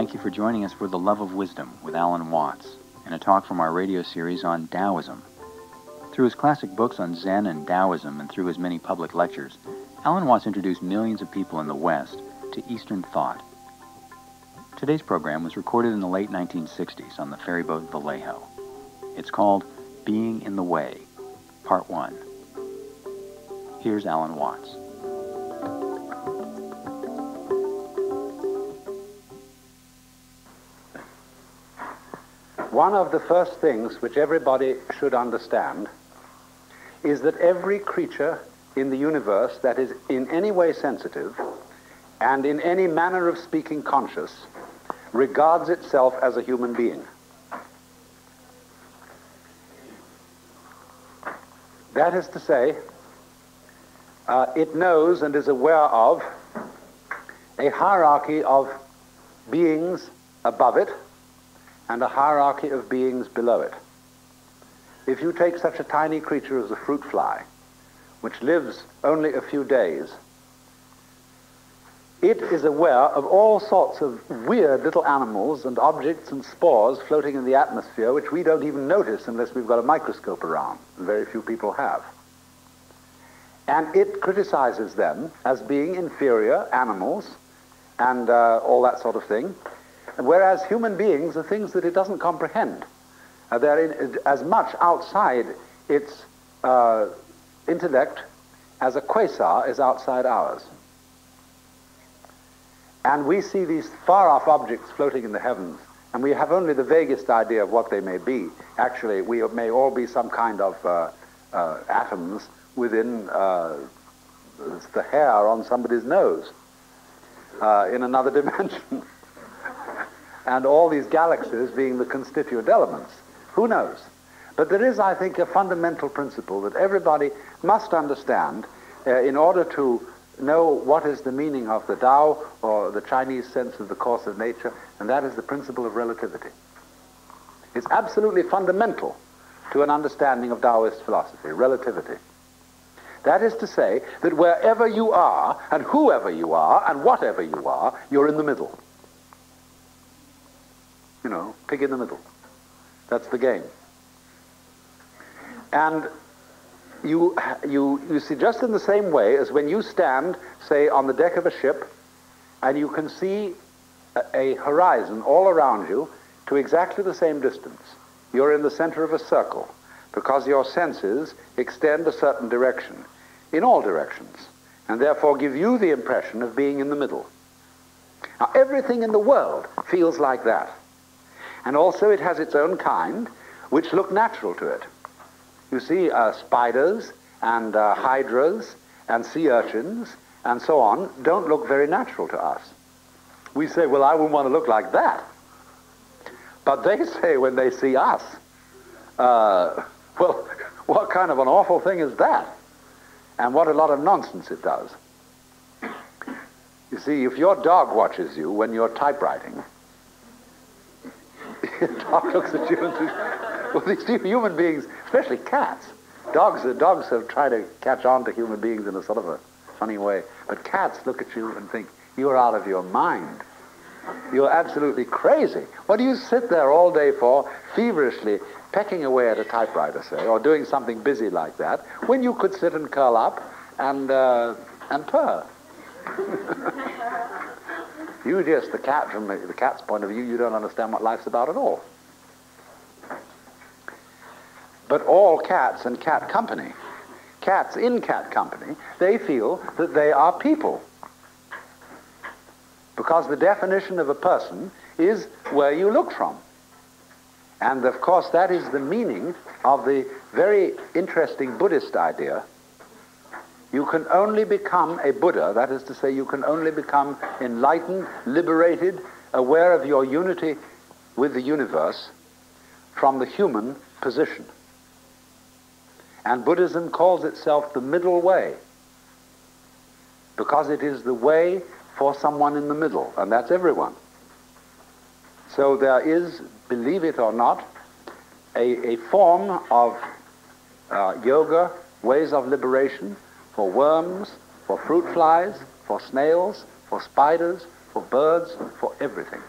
thank you for joining us for The Love of Wisdom with Alan Watts, in a talk from our radio series on Taoism. Through his classic books on Zen and Taoism and through his many public lectures, Alan Watts introduced millions of people in the West to Eastern thought. Today's program was recorded in the late 1960s on the ferryboat Vallejo. It's called Being in the Way, Part 1. Here's Alan Watts. One of the first things which everybody should understand is that every creature in the universe that is in any way sensitive and in any manner of speaking conscious regards itself as a human being. That is to say, it knows and is aware of a hierarchy of beings above it and a hierarchy of beings below it. If you take such a tiny creature as a fruit fly, which lives only a few days, it is aware of all sorts of weird little animals and objects and spores floating in the atmosphere which we don't even notice unless we've got a microscope around, and very few people have. And it criticizes them as being inferior animals and all that sort of thing, whereas human beings are things that it doesn't comprehend. They're as much outside its intellect as a quasar is outside ours. And we see these far-off objects floating in the heavens, and we have only the vaguest idea of what they may be. Actually, we may all be some kind of atoms within the hair on somebody's nose in another dimension. And all these galaxies being the constituent elements. Who knows? But there is, I think, a fundamental principle that everybody must understand in order to know what is the meaning of the Tao, or the Chinese sense of the course of nature, and that is the principle of relativity. It's absolutely fundamental to an understanding of Taoist philosophy, relativity. That is to say that wherever you are, and whoever you are, and whatever you are, you're in the middle. You know, pig in the middle. That's the game. And you see, just in the same way as when you stand, say, on the deck of a ship, and you can see a horizon all around you to exactly the same distance. You're in the center of a circle, because your senses extend a certain direction, in all directions, and therefore give you the impression of being in the middle. Now, everything in the world feels like that. And also it has its own kind, which look natural to it. You see, spiders and hydras and sea urchins and so on don't look very natural to us. We say, well, I wouldn't want to look like that. But they say when they see us, well, what kind of an awful thing is that? And what a lot of nonsense it does. You see, if your dog watches you when you're typewriting, the dog looks at you and says, well, these human beings, especially cats, dogs have tried to catch on to human beings in a sort of a funny way, but cats look at you and think, you're out of your mind. You're absolutely crazy. What do you sit there all day for, feverishly pecking away at a typewriter, say, or doing something busy like that, when you could sit and curl up and purr? You just, the cat, from the cat's point of view, you don't understand what life's about at all. But all cats and cat company, cats in cat company, they feel that they are people. Because the definition of a person is where you look from. And of course that is the meaning of the very interesting Buddhist idea. You can only become a Buddha, that is to say, you can only become enlightened, liberated, aware of your unity with the universe from the human position. And Buddhism calls itself the middle way, because it is the way for someone in the middle, and that's everyone. So there is, believe it or not, a form of yoga, ways of liberation, for worms, for fruit flies, for snails, for spiders, for birds, for everything.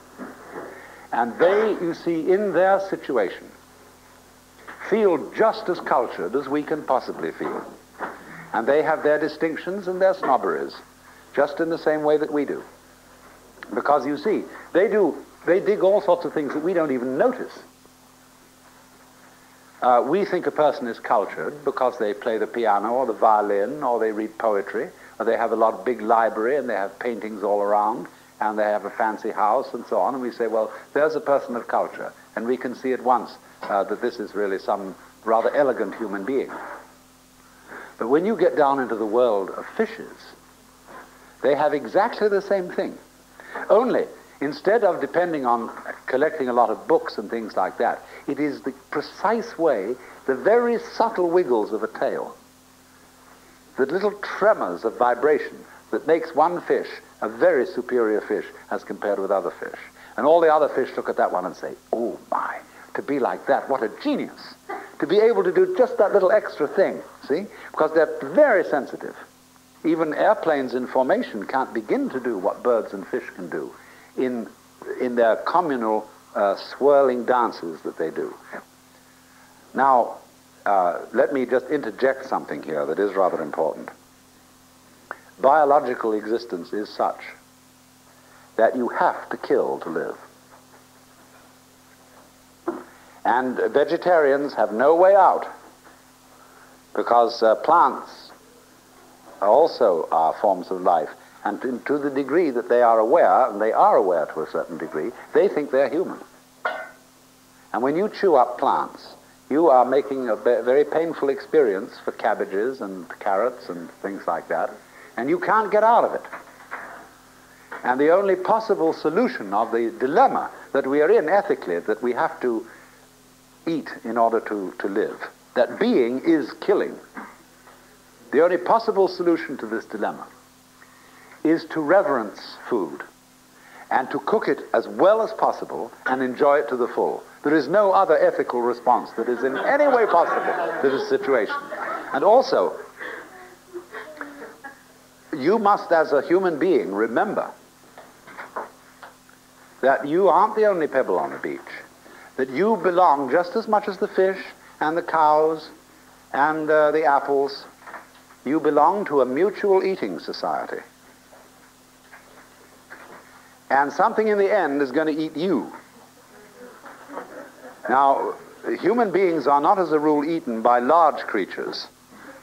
And they, you see, in their situation, feel just as cultured as we can possibly feel. And they have their distinctions and their snobberies, just in the same way that we do. Because, you see, they dig all sorts of things that we don't even notice. We think a person is cultured because they play the piano or the violin, or they read poetry, or they have a big library and they have paintings all around, and they have a fancy house and so on, and we say, well, there's a person of culture, and we can see at once that this is really some rather elegant human being. But when you get down into the world of fishes, they have exactly the same thing. Only, instead of depending on collecting a lot of books and things like that, it is the precise way, the very subtle wiggles of a tail, the little tremors of vibration that makes one fish a very superior fish as compared with other fish. And all the other fish look at that one and say, oh my, to be like that, what a genius. To be able to do just that little extra thing, see? Because they're very sensitive. Even airplanes in formation can't begin to do what birds and fish can do in their communal swirling dances that they do. Now, let me just interject something here that is rather important. Biological existence is such that you have to kill to live. And vegetarians have no way out, because plants also are forms of life. And to the degree that they are aware, and they are aware to a certain degree, they think they're human. And when you chew up plants, you are making a very painful experience for cabbages and carrots and things like that, and you can't get out of it. And the only possible solution of the dilemma that we are in ethically, that we have to eat in order to live, that being is killing, the only possible solution to this dilemma is to reverence food and to cook it as well as possible and enjoy it to the full. There is no other ethical response that is in any way possible to this situation. And also, you must, as a human being, remember that you aren't the only pebble on the beach, that you belong just as much as the fish and the cows and the apples. You belong to a mutual eating society. And something in the end is going to eat you. Now, human beings are not as a rule eaten by large creatures.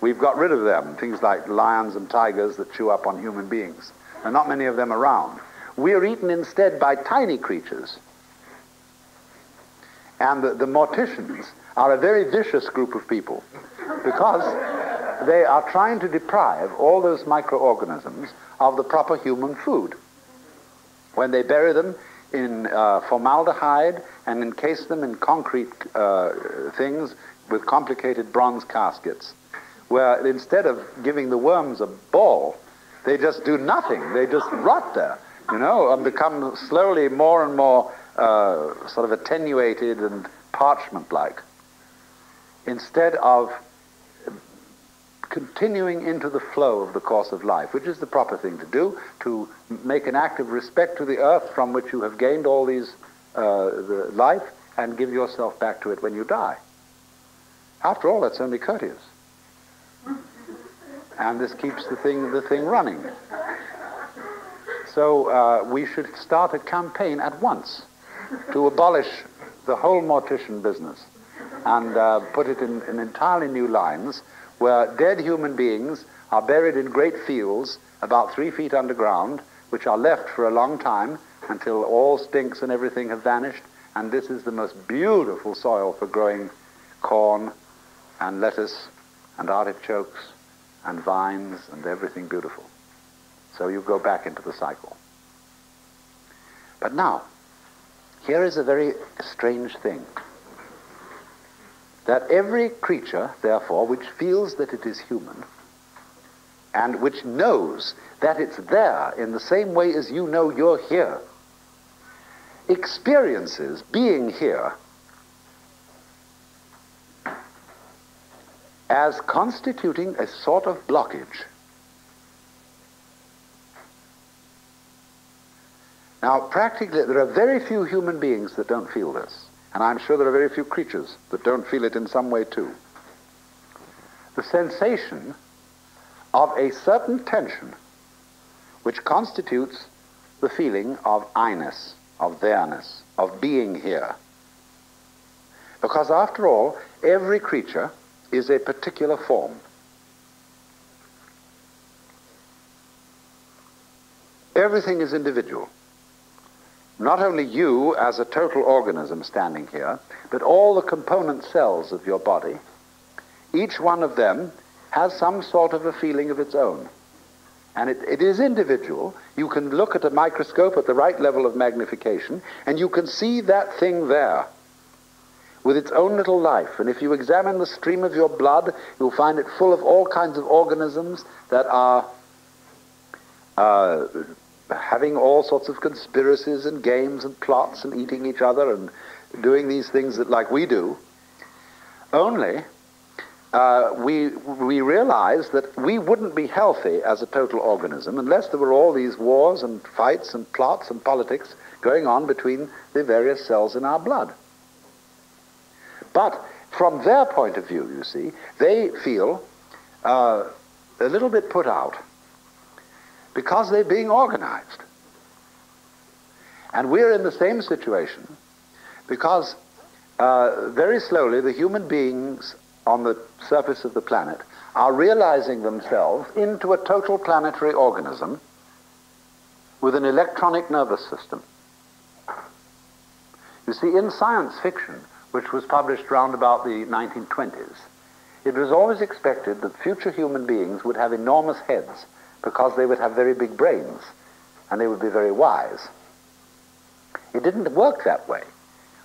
We've got rid of them, things like lions and tigers that chew up on human beings. There are not many of them around. We are eaten instead by tiny creatures. And the morticians are a very vicious group of people, because they are trying to deprive all those microorganisms of the proper human food. When they bury them in formaldehyde and encase them in concrete things with complicated bronze caskets, where instead of giving the worms a ball, they just do nothing. They just rot there, and become slowly more and more sort of attenuated and parchment-like, instead of continuing into the flow of the course of life, which is the proper thing to do, to make an act of respect to the earth from which you have gained all these the life, and give yourself back to it when you die. After all, that's only courteous. And this keeps the thing running. So we should start a campaign at once to abolish the whole mortician business and put it in entirely new lines, where dead human beings are buried in great fields about 3 feet underground, which are left for a long time until all stinks and everything have vanished, and this is the most beautiful soil for growing corn and lettuce and artichokes and vines and everything beautiful. So you go back into the cycle. But now, here is a very strange thing. That every creature, therefore, which feels that it is human, and which knows that it's there in the same way as you know you're here, experiences being here as constituting a sort of blockage. Now, practically, there are very few human beings that don't feel this. And I'm sure there are very few creatures that don't feel it in some way too. The sensation of a certain tension which constitutes the feeling of I-ness, of there-ness, of being here. Because after all, every creature is a particular form. Everything is individual. Not only you as a total organism standing here, but all the component cells of your body, each one of them has some sort of a feeling of its own. And it is individual. You can look at a microscope at the right level of magnification, and you can see that thing there with its own little life. And if you examine the stream of your blood, you'll find it full of all kinds of organisms that are having all sorts of conspiracies and games and plots and eating each other and doing these things that like we do. Only we realize that we wouldn't be healthy as a total organism unless there were all these wars and fights and plots and politics going on between the various cells in our blood. But from their point of view, you see, they feel a little bit put out because they're being organized. And we're in the same situation because very slowly the human beings on the surface of the planet are realizing themselves into a total planetary organism with an electronic nervous system. You see, in science fiction, which was published round about the 1920s, it was always expected that future human beings would have enormous heads because they would have very big brains and they would be very wise. It didn't work that way.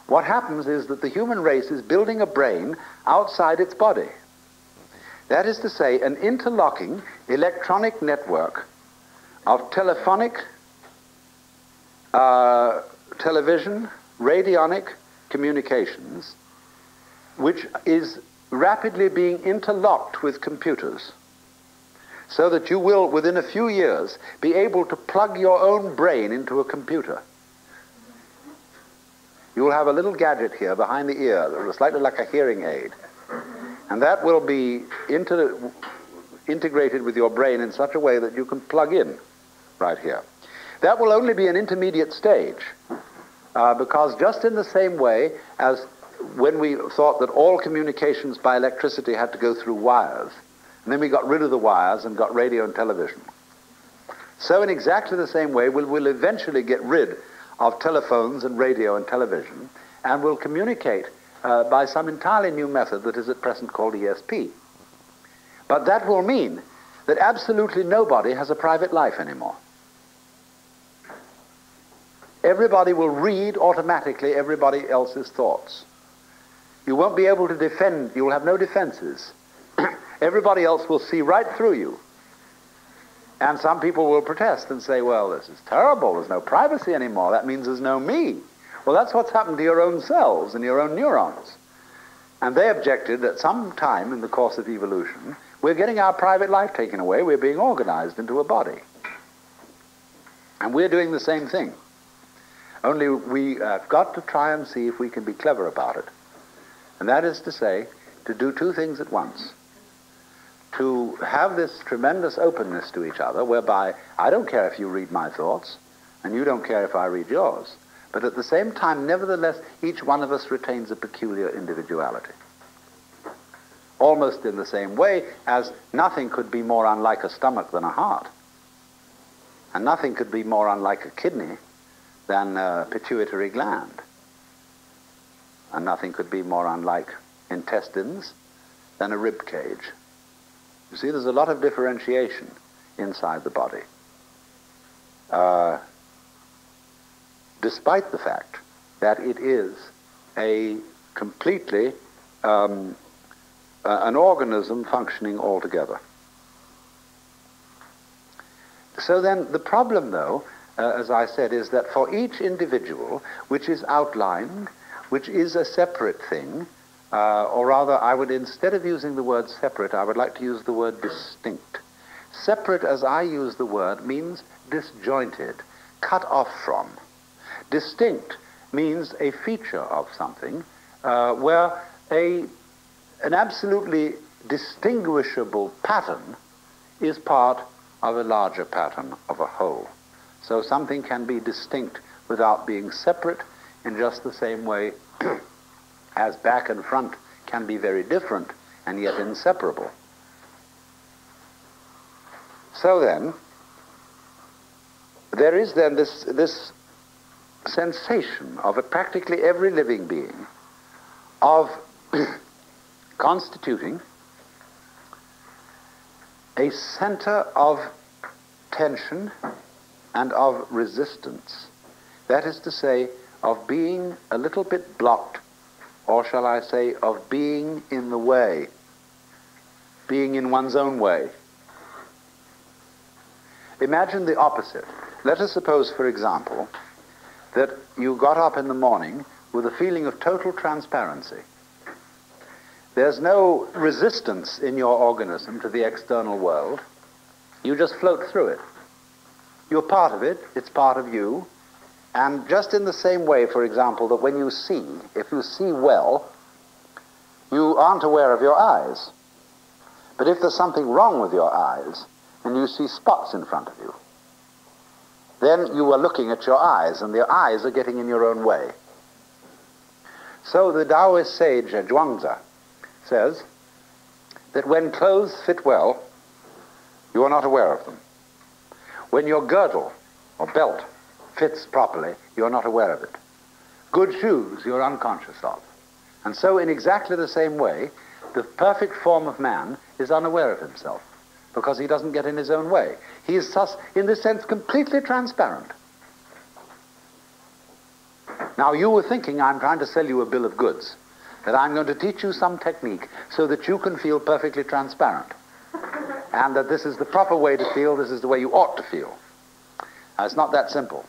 What happens is that the human race is building a brain outside its body. That is to say, an interlocking electronic network of telephonic, television, radionic communications, which is rapidly being interlocked with computers, so that you will, within a few years, be able to plug your own brain into a computer. You will have a little gadget here behind the ear, that is slightly like a hearing aid, and that will be integrated with your brain in such a way that you can plug in right here. That will only be an intermediate stage, because just in the same way as when we thought that all communications by electricity had to go through wires, and then we got rid of the wires and got radio and television, so in exactly the same way we'll eventually get rid of telephones and radio and television, and will communicate by some entirely new method that is at present called ESP. But that will mean that absolutely nobody has a private life anymore. Everybody will read automatically everybody else's thoughts. You won't be able to defend, you'll have no defenses. Everybody else will see right through you. And some people will protest and say, well, this is terrible, there's no privacy anymore, that means there's no me. Well, that's what's happened to your own cells and your own neurons. And they objected that some time in the course of evolution, we're getting our private life taken away, we're being organized into a body. And we're doing the same thing. Only we have got to try and see if we can be clever about it. And that is to say, to do two things at once. To have this tremendous openness to each other, whereby I don't care if you read my thoughts, and you don't care if I read yours, but at the same time, nevertheless, each one of us retains a peculiar individuality. Almost in the same way as nothing could be more unlike a stomach than a heart, and nothing could be more unlike a kidney than a pituitary gland, and nothing could be more unlike intestines than a rib cage. You see, there's a lot of differentiation inside the body, despite the fact that it is a completely an organism functioning altogether. So then the problem, though, as I said, is that for each individual, which is outlined, which is a separate thing, or rather, I would, instead of using the word separate, I would like to use the word distinct. Separate, as I use the word, means disjointed, cut off from. Distinct means a feature of something where an absolutely distinguishable pattern is part of a larger pattern of a whole. So something can be distinct without being separate, in just the same way as back and front can be very different and yet inseparable. So then, there is then this sensation of practically every living being of constituting a center of tension and of resistance. That is to say, of being a little bit blocked, or shall I say, of being in the way, being in one's own way. Imagine the opposite. Let us suppose, for example, that you got up in the morning with a feeling of total transparency. There's no resistance in your organism to the external world. You just float through it. You're part of it, it's part of you. And just in the same way, for example, that when you see, if you see well, you aren't aware of your eyes. But if there's something wrong with your eyes, and you see spots in front of you, then you are looking at your eyes, and your eyes are getting in your own way. So the Taoist sage Zhuangzi says that when clothes fit well, you are not aware of them. When your girdle or belt fits properly, you are not aware of it. Good shoes you are unconscious of. And so in exactly the same way, the perfect form of man is unaware of himself, because he doesn't get in his own way. He is thus, in this sense, completely transparent. Now you were thinking, I'm trying to sell you a bill of goods, that I'm going to teach you some technique so that you can feel perfectly transparent, and that this is the proper way to feel, this is the way you ought to feel. Now, it's not that simple.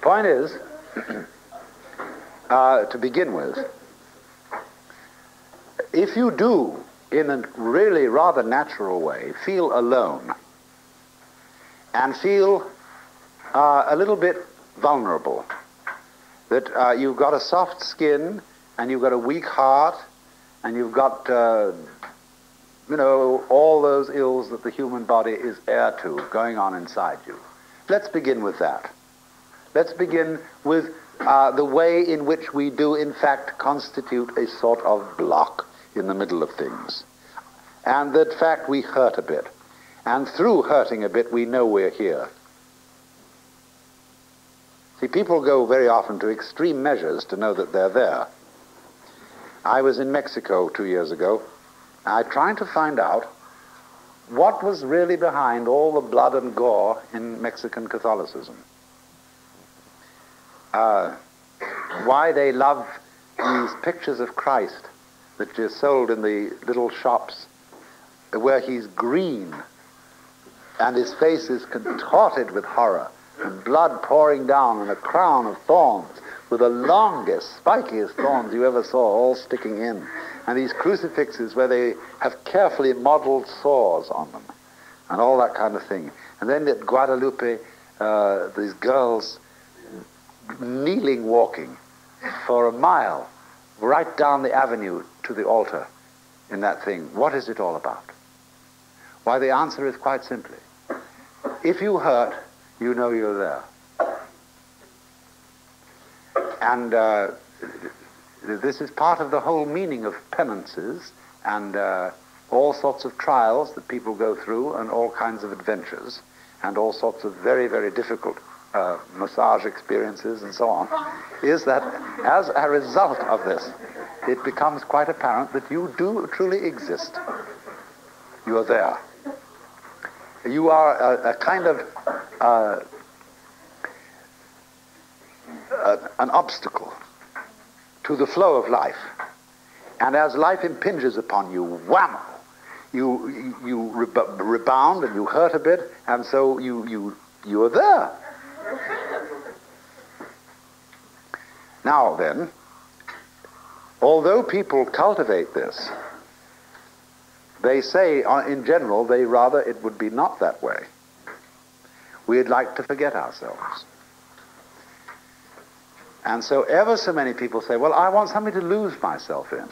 Point is, to begin with, if you do, in a really rather natural way, feel alone and feel a little bit vulnerable, that you've got a soft skin and you've got a weak heart and you've got, all those ills that the human body is heir to going on inside you. Let's begin with that. Let's begin with the way in which we do, in fact, constitute a sort of block in the middle of things. And that fact we hurt a bit. And through hurting a bit, we know we're here. See, people go very often to extreme measures to know that they're there. I was in Mexico 2 years ago. I tried to find out what was really behind all the blood and gore in Mexican Catholicism. Why they love these pictures of Christ that are sold in the little shops, where he's green and his face is contorted with horror and blood pouring down and a crown of thorns with the longest, spikiest thorns you ever saw, all sticking in. And these crucifixes where they have carefully modeled sores on them and all that kind of thing. And then at Guadalupe, these girls kneeling, walking for a mile right down the avenue to the altar in that thing. What is it all about? Why, the answer is quite simply, if you hurt, you know you're there. And this is part of the whole meaning of penances and all sorts of trials that people go through and all kinds of adventures and all sorts of very, very difficult massage experiences and so on, is that as a result of this, it becomes quite apparent that you do truly exist. You are there. You are a kind of an obstacle to the flow of life. And as life impinges upon you, whammo, you rebound and you hurt a bit, and so you are there. Now then, although people cultivate this, they say, in general, it would be not that way. We'd like to forget ourselves. And so ever so many people say, well, I want something to lose myself in.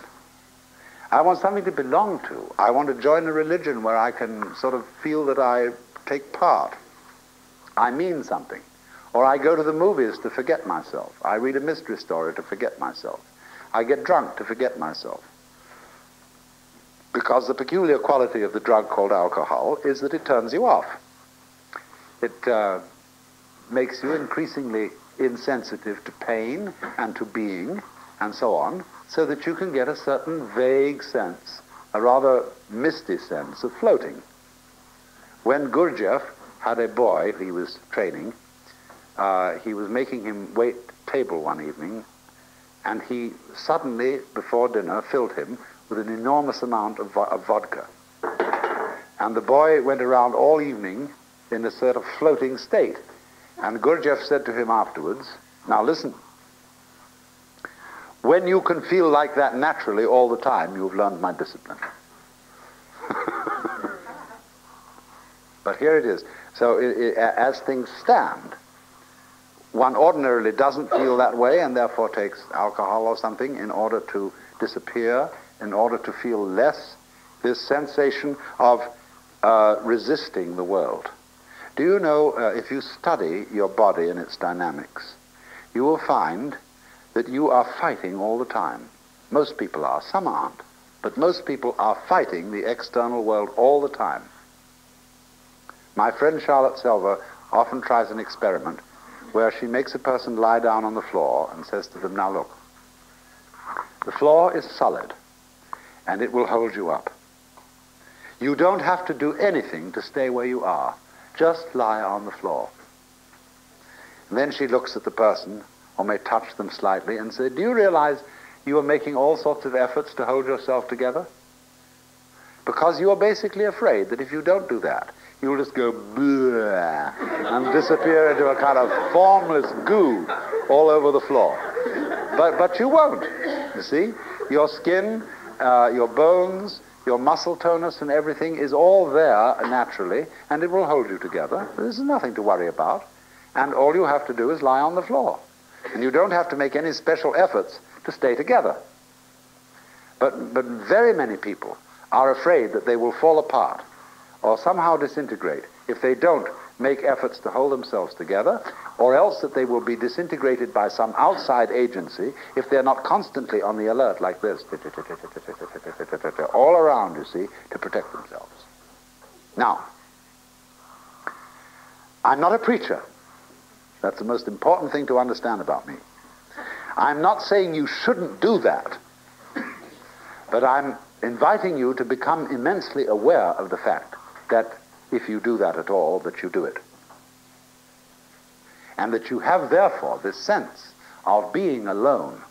I want something to belong to. I want to join a religion where I can sort of feel that I take part. I mean something. Or I go to the movies to forget myself. I read a mystery story to forget myself. I get drunk to forget myself. Because the peculiar quality of the drug called alcohol is that it turns you off. It makes you increasingly insensitive to pain and to being and so on, so that you can get a certain vague sense, a rather misty sense of floating. When Gurdjieff had a boy he was training, he was making him wait table one evening, and he suddenly, before dinner, filled him with an enormous amount of vodka. And the boy went around all evening in a sort of floating state. And Gurdjieff said to him afterwards, now listen, when you can feel like that naturally all the time, you've learned my discipline. But here it is. So as things stand, one ordinarily doesn't feel that way and therefore takes alcohol or something in order to disappear, in order to feel less this sensation of resisting the world. Do you know, if you study your body and its dynamics, you will find that you are fighting all the time. Most people are, some aren't, but most people are fighting the external world all the time. My friend Charlotte Selver often tries an experiment where she makes a person lie down on the floor and says to them, now look, the floor is solid and it will hold you up. You don't have to do anything to stay where you are. Just lie on the floor. And then she looks at the person, or may touch them slightly, and say, do you realize you are making all sorts of efforts to hold yourself together? Because you are basically afraid that if you don't do that, you'll just go bleh and disappear into a kind of formless goo all over the floor. But you won't, you see? Your skin, your bones, your muscle tonus and everything is all there naturally, and it will hold you together. There's nothing to worry about. And all you have to do is lie on the floor. And you don't have to make any special efforts to stay together. But very many people are afraid that they will fall apart or somehow disintegrate if they don't make efforts to hold themselves together, or else that they will be disintegrated by some outside agency if they're not constantly on the alert like this, all around, you see, to protect themselves. Now, I'm not a preacher. That's the most important thing to understand about me. I'm not saying you shouldn't do that, but I'm inviting you to become immensely aware of the fact that if you do that at all, that you do it. And that you have, therefore, this sense of being alone,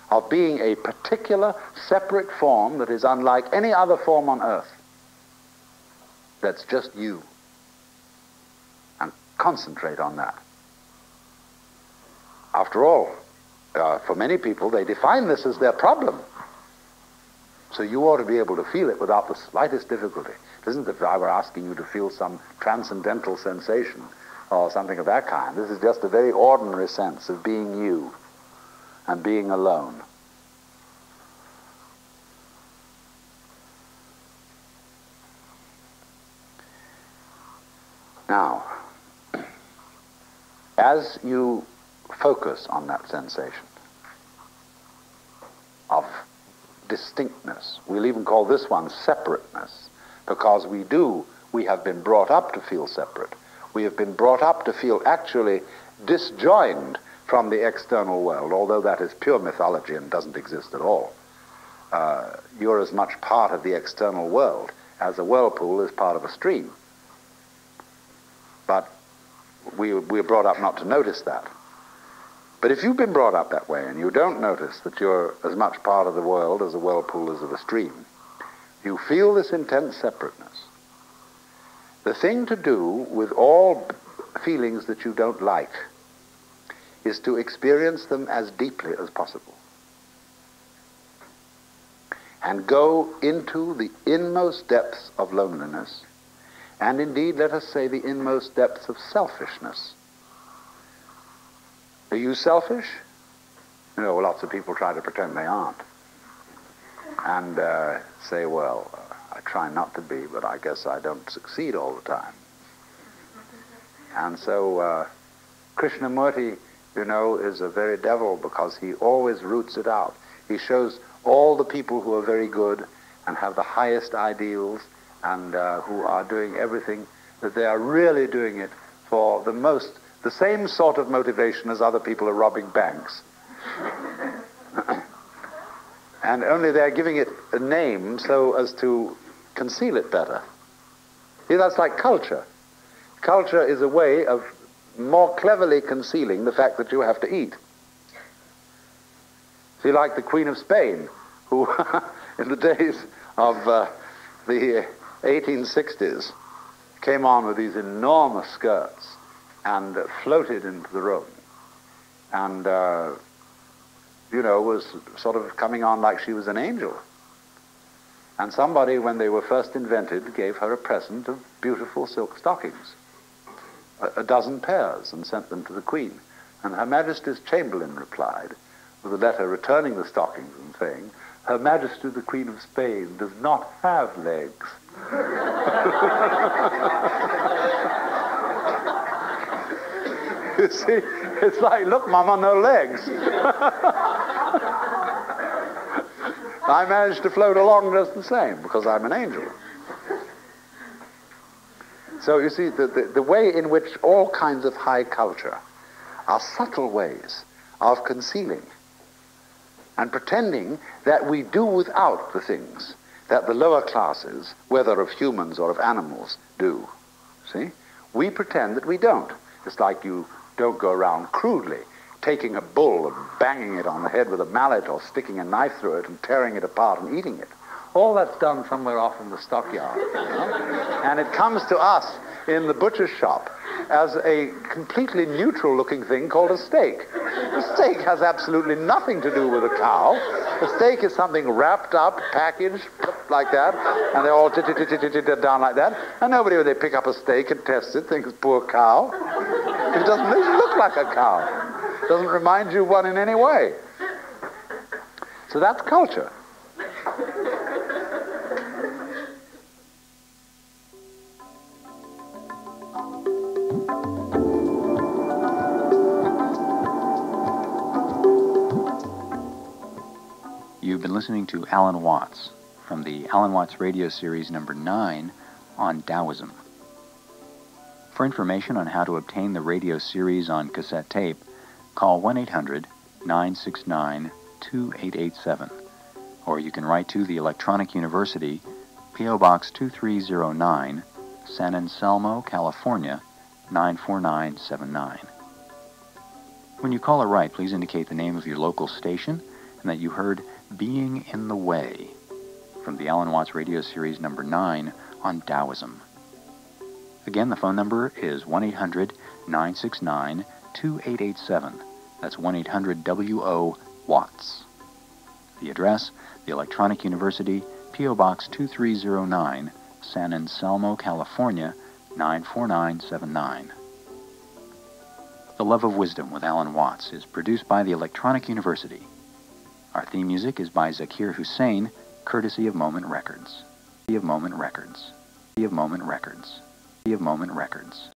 of being a particular, separate form that is unlike any other form on earth. That's just you. And concentrate on that. After all, for many people, they define this as their problem. So you ought to be able to feel it without the slightest difficulty. It isn't as if I were asking you to feel some transcendental sensation or something of that kind. This is just a very ordinary sense of being you and being alone. Now, as you focus on that sensation of distinctness, we'll even call this one separateness, because we have been brought up to feel separate. We have been brought up to feel actually disjoined from the external world, although that is pure mythology and doesn't exist at all. You're as much part of the external world as a whirlpool is part of a stream. But we're brought up not to notice that. But if you've been brought up that way and you don't notice that you're as much part of the world as a whirlpool is of a stream, you feel this intense separateness. The thing to do with all feelings that you don't like is to experience them as deeply as possible. And go into the inmost depths of loneliness and indeed, let us say, the inmost depths of selfishness. Are you selfish? You know, lots of people try to pretend they aren't. And say, well, I try not to be, but I guess I don't succeed all the time. And so Krishnamurti, you know, is a very devil because he always roots it out. He shows all the people who are very good and have the highest ideals and who are doing everything, that they are really doing it for the same sort of motivation as other people are robbing banks. And only they're giving it a name so as to conceal it better. See, that's like culture. Culture is a way of more cleverly concealing the fact that you have to eat. See, like the Queen of Spain, who in the days of the 1860s came on with these enormous skirts and floated into the room and, you know, was sort of coming on like she was an angel. And somebody, when they were first invented, gave her a present of beautiful silk stockings, a dozen pairs, and sent them to the Queen. And Her Majesty's Chamberlain replied with a letter returning the stockings and saying, Her Majesty the Queen of Spain does not have legs. You see, it's like, look, Mama, no legs. I managed to float along just the same because I'm an angel. So you see, the way in which all kinds of high culture are subtle ways of concealing and pretending that we do without the things that the lower classes, whether of humans or of animals, do. See? We pretend that we don't. It's like you don't go around crudely taking a bull and banging it on the head with a mallet or sticking a knife through it and tearing it apart and eating it. All that's done somewhere off in the stockyard. You know? And it comes to us in the butcher's shop as a completely neutral-looking thing called a steak. The steak has absolutely nothing to do with a cow. The steak is something wrapped up, packaged, like that, and they're all down like that. And nobody, when they pick up a steak and test it, thinks, poor cow. It doesn't look like a cow. It doesn't remind you of one in any way. So that's culture. You've been listening to Alan Watts from the Alan Watts radio series number 9 on Taoism. For information on how to obtain the radio series on cassette tape, call 1-800-969-2887, or you can write to the Electronic University, P.O. Box 2309, San Anselmo, California, 94979. When you call or write, please indicate the name of your local station and that you heard Being in the Way from the Alan Watts radio series number 9 on Taoism. Again, the phone number is 1-800-969-2887. That's 1-800-WO-WATTS. The address, the Electronic University, P.O. Box 2309, San Anselmo, California, 94979. The Love of Wisdom with Alan Watts is produced by the Electronic University. Our theme music is by Zakir Hussain, courtesy of Moment Records. Of Moment Records. Of Moment Records. Of Moment Records.